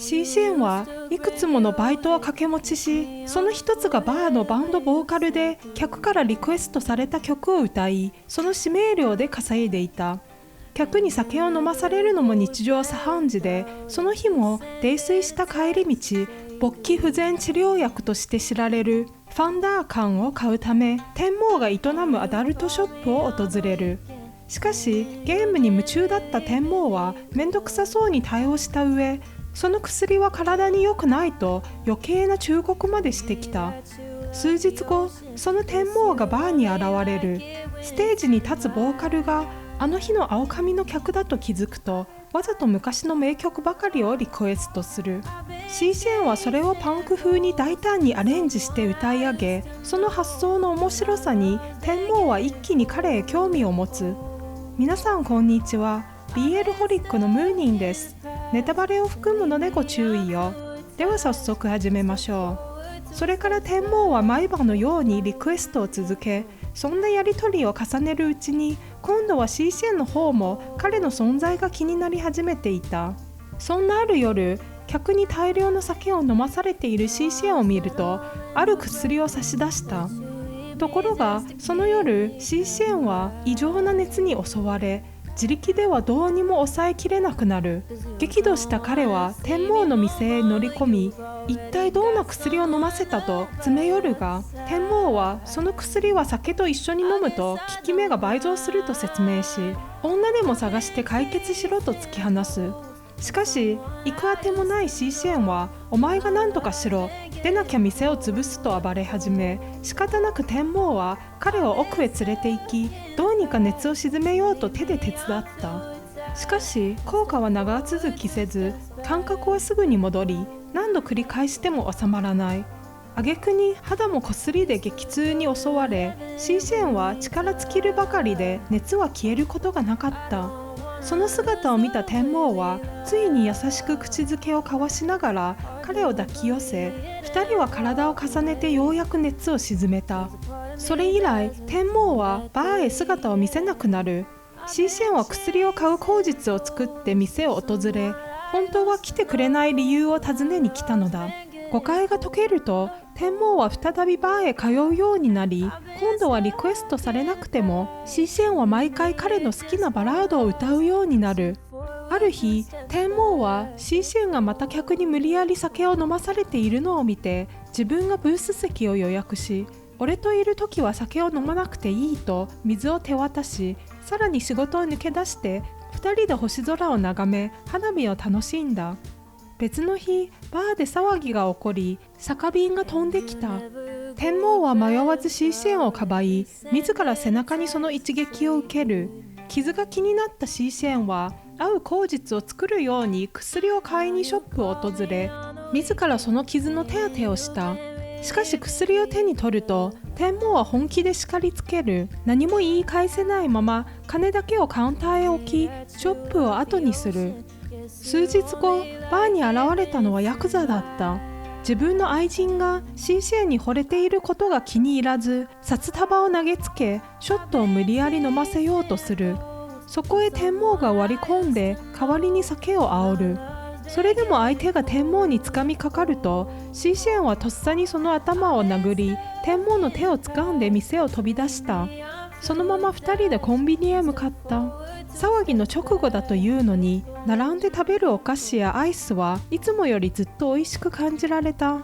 シーシェンはいくつものバイトを掛け持ちし、その一つがバーのバンドボーカルで客からリクエストされた曲を歌い、その指名料で稼いでいた。客に酒を飲まされるのも日常茶飯事で、その日も泥酔した帰り道、勃起不全治療薬として知られるファンダーカンを買うため、天網が営むアダルトショップを訪れる。しかしゲームに夢中だった天網はめんどくさそうに対応した上、その薬は体に良くないと余計な忠告までしてきた。数日後、その天網がバーに現れる。ステージに立つボーカルがあの日の青髪の客だと気づくと、わざと昔の名曲ばかりをリクエストする。シーシェンはそれをパンク風に大胆にアレンジして歌い上げ、その発想の面白さに天網は一気に彼へ興味を持つ。皆さんこんにちは。 BL ホリックのムーニンです。ネタバレを含むのでご注意を。では早速始めましょう。それから天網は毎晩のようにリクエストを続け、そんなやり取りを重ねるうちに、今度はシーシェンの方も彼の存在が気になり始めていた。そんなある夜、客に大量の酒を飲まされているシーシェンを見ると、ある薬を差し出した。ところがその夜、シーシェンは異常な熱に襲われ、自力ではどうにも抑えきれなくなる。激怒した彼は天網の店へ乗り込み、一体どんな薬を飲ませたと詰め寄るが、天網はその薬は酒と一緒に飲むと効き目が倍増すると説明し、女でも探して解決しろと突き放す。しかし行くあてもないシーシェンは、お前が何とかしろ、出なきゃ店を潰すと暴れ始め、仕方なく天網は彼を奥へ連れて行き、どうにか熱を鎮めようと手で手伝った。しかし効果は長続きせず、感覚はすぐに戻り、何度繰り返しても収まらない。挙句に肌もこすりで激痛に襲われ、シーシェンは力尽きるばかりで熱は消えることがなかった。その姿を見た天網はついに優しく口づけを交わしながら彼を抱き寄せ、2人は体を重ねてようやく熱を鎮めた。それ以来天網はバーへ姿を見せなくなる。シーシェンは薬を買う口実を作って店を訪れ、本当は来てくれない理由を尋ねに来たのだ。誤解が解けると、天網は再びバーへ通うようになり、今度はリクエストされなくてもシーシェンは毎回彼の好きなバラードを歌うようになる。ある日、天網はシーシェンがまた客に無理やり酒を飲まされているのを見て、自分がブース席を予約し、俺といる時は酒を飲まなくていいと水を手渡し、さらに仕事を抜け出して2人で星空を眺め花火を楽しんだ。別の日、バーで騒ぎが起こり、酒瓶が飛んできた。天網は迷わずシーシェンをかばい、自ら背中にその一撃を受ける。傷が気になったシーシェンは合う口実を作るように薬を買いにショップを訪れ、自らその傷の手当てをした。しかし薬を手に取ると、天網は本気で叱りつける。何も言い返せないまま金だけをカウンターへ置き、ショップを後にする。数日後、バーに現れたのはヤクザだった。自分の愛人がシーシェンに惚れていることが気に入らず、札束を投げつけ、ショットを無理やり飲ませようとする。そこへ天網が割り込んで代わりに酒を煽る。それでも相手が天網につかみかかると、シーシェンはとっさにその頭を殴り、天網の手を掴んで店を飛び出した。そのまま2人でコンビニへ向かった。騒ぎの直後だというのに、並んで食べるお菓子やアイスはいつもよりずっと美味しく感じられた。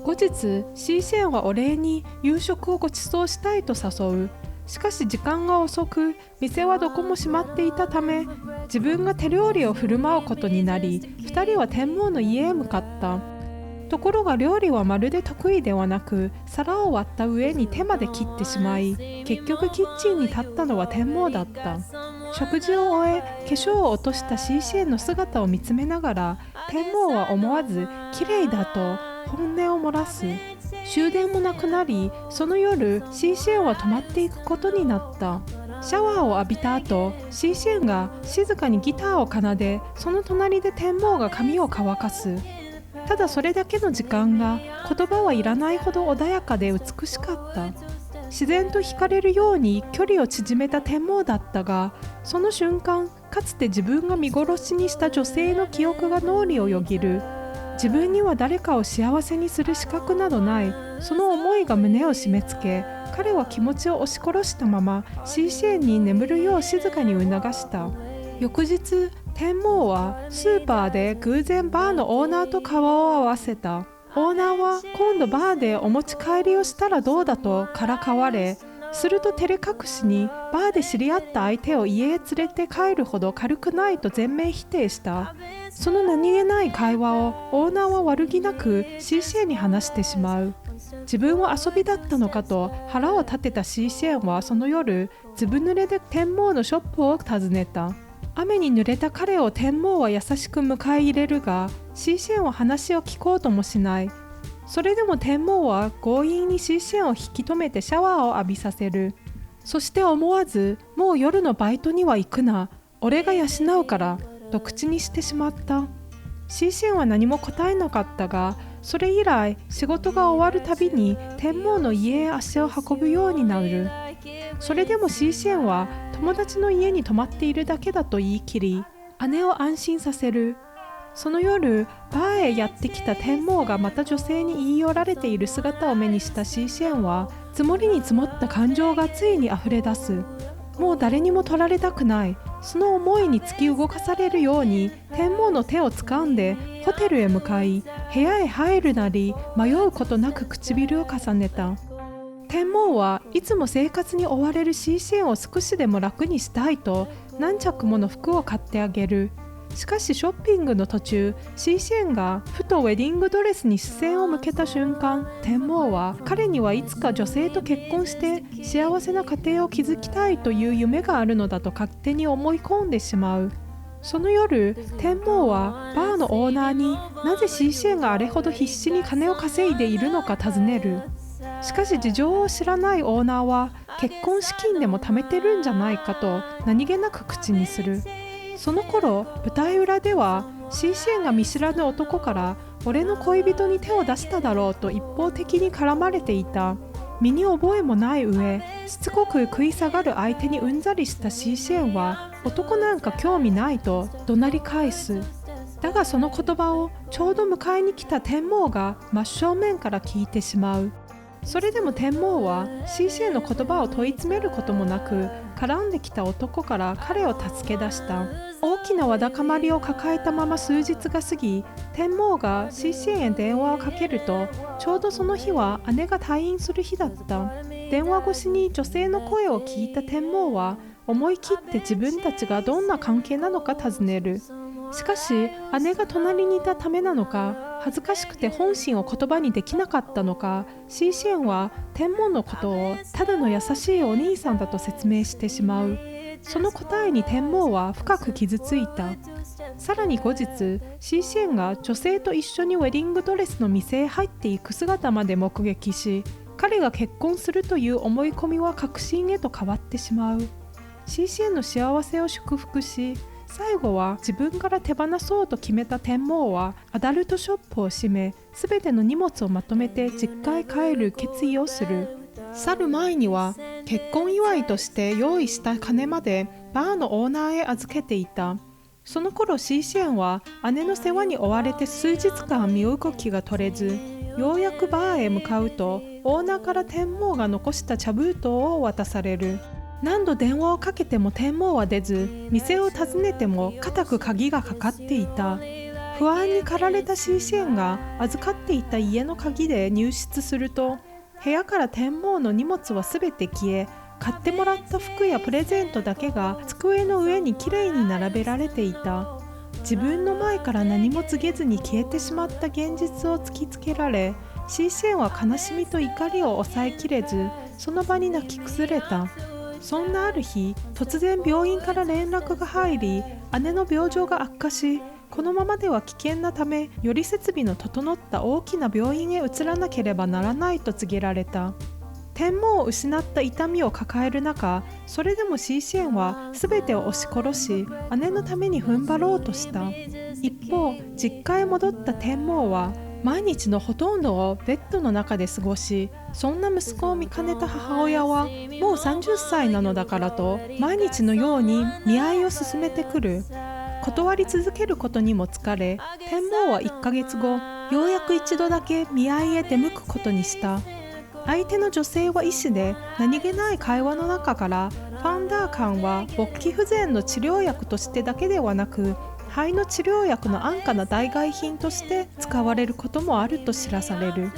後日、シーシェンはお礼に夕食をご馳走したいと誘う。しかし時間が遅く、店はどこも閉まっていたため、自分が手料理を振る舞うことになり、2人は天網の家へ向かった。ところが料理はまるで得意ではなく、皿を割った上に手まで切ってしまい、結局キッチンに立ったのは天網だった。食事を終え、化粧を落としたシーシェンの姿を見つめながら、天網は思わず綺麗だと本音を漏らす。終電もなくなり、その夜シーシェンは泊まっていくことになった。シャワーを浴びた後、シーシェンが静かにギターを奏で、その隣で天網が髪を乾かす。ただそれだけの時間が、言葉はいらないほど穏やかで美しかった。自然と惹かれるように距離を縮めた天網だったが、その瞬間、かつて自分が見殺しにした女性の記憶が脳裏をよぎる。自分には誰かを幸せにする資格などない、その思いが胸を締め付け、彼は気持ちを押し殺したままシーシェンに眠るよう静かに促した。翌日、天皇はスーパーで偶然バーのオーナーと顔を合わせた。オーナーは今度バーでお持ち帰りをしたらどうだとからかわれ、すると照れ隠しにバーで知り合った相手を家へ連れて帰るほど軽くないと全面否定した。その何気ない会話をオーナーは悪気なくシーシェンに話してしまう。自分は遊びだったのかと腹を立てたシーシェンはその夜、ずぶ濡れで天皇のショップを訪ねた。雨に濡れた彼を天皇は優しく迎え入れるが、シーシェンは話を聞こうともしない。それでも天皇は強引にシーシェンを引き止めてシャワーを浴びさせる。そして思わず、もう夜のバイトには行くな、俺が養うからと口にしてしまった。シーシェンは何も答えなかったが、それ以来仕事が終わるたびに天皇の家へ足を運ぶようになる。それでもシーシェンは友達の家に泊まっているだけだと言い切り、姉を安心させる。その夜、バーへやってきた天皇がまた女性に言い寄られている姿を目にしたシーシェンは、積もりに積もった感情がついに溢れ出す。もう誰にも取られたくない。その思いに突き動かされるように天皇の手を掴んでホテルへ向かい、部屋へ入るなり迷うことなく唇を重ねた。天皇はいつも生活に追われるシーシェンを少しでも楽にしたいと何着もの服を買ってあげる。しかしショッピングの途中、シーシェンがふとウェディングドレスに視線を向けた瞬間、天皇は彼にはいつか女性と結婚して幸せな家庭を築きたいという夢があるのだと勝手に思い込んでしまう。その夜、天皇はバーのオーナーになぜシーシェンがあれほど必死に金を稼いでいるのか尋ねる。しかし事情を知らないオーナーは結婚資金でも貯めてるんじゃないかと何気なく口にする。その頃、舞台裏ではシーシェンが見知らぬ男から俺の恋人に手を出しただろうと一方的に絡まれていた。身に覚えもない上、しつこく食い下がる相手にうんざりしたシーシェンは男なんか興味ないと怒鳴り返す。だがその言葉をちょうど迎えに来た天皇が真正面から聞いてしまう。それでも天皇はシーシェンの言葉を問い詰めることもなく、絡んできた男から彼を助け出した。大きなわだかまりを抱えたまま数日が過ぎ、天皇がシーシェンへ電話をかけると、ちょうどその日は姉が退院する日だった。電話越しに女性の声を聞いた天皇は思い切って自分たちがどんな関係なのか尋ねる。しかし姉が隣にいたためなのか、恥ずかしくて本心を言葉にできなかったのか、シーシェンは天皇のことをただの優しいお兄さんだと説明してしまう。その答えに天皇は深く傷ついた。さらに後日、シーシェンが女性と一緒にウェディングドレスの店へ入っていく姿まで目撃し、彼が結婚するという思い込みは確信へと変わってしまう。シーシェンの幸せを祝福し、最後は自分から手放そうと決めた天皇はアダルトショップを閉め、すべての荷物をまとめて実家へ帰る決意をする。去る前には結婚祝いとして用意した金までバーのオーナーへ預けていた。その頃シーシェンは姉の世話に追われて数日間身動きが取れず、ようやくバーへ向かうとオーナーから天皇が残した茶封筒を渡される。何度電話をかけても天皇は出ず、店を訪ねても固く鍵がかかっていた。不安に駆られたシーシェンが預かっていた家の鍵で入室すると、部屋から天皇の荷物はすべて消え、買ってもらった服やプレゼントだけが机の上にきれいに並べられていた。自分の前から何も告げずに消えてしまった現実を突きつけられ、シーシェンは悲しみと怒りを抑えきれず、その場に泣き崩れた。そんなある日、突然病院から連絡が入り、姉の病状が悪化し、このままでは危険なため、より設備の整った大きな病院へ移らなければならないと告げられた。天皇を失った痛みを抱える中、それでもシーシェンは全てを押し殺し、姉のために踏ん張ろうとした。一方、実家へ戻った天皇は、毎日のほとんどをベッドの中で過ごし、そんな息子を見かねた母親は、もう30歳なのだからと毎日のように見合いを進めてくる。断り続けることにも疲れ、天皇は1ヶ月後、ようやく一度だけ見合いへ出向くことにした。相手の女性は医師で、何気ない会話の中からファンダーカンは勃起不全の治療薬としてだけではなく、肺の治療薬の安価な代替品として使われることもあると知らされる。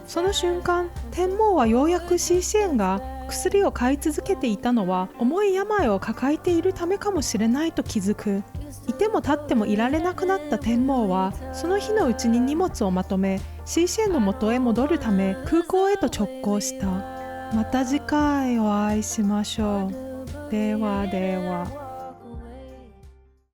その瞬間、天皇はようやくシーシエンが薬を買い続けていたのは重い病を抱えているためかもしれないと気づく。いても立ってもいられなくなった天皇はその日のうちに荷物をまとめ、シーシエンの元へ戻るため空港へと直行した。また次回お会いしましょう。ではでは。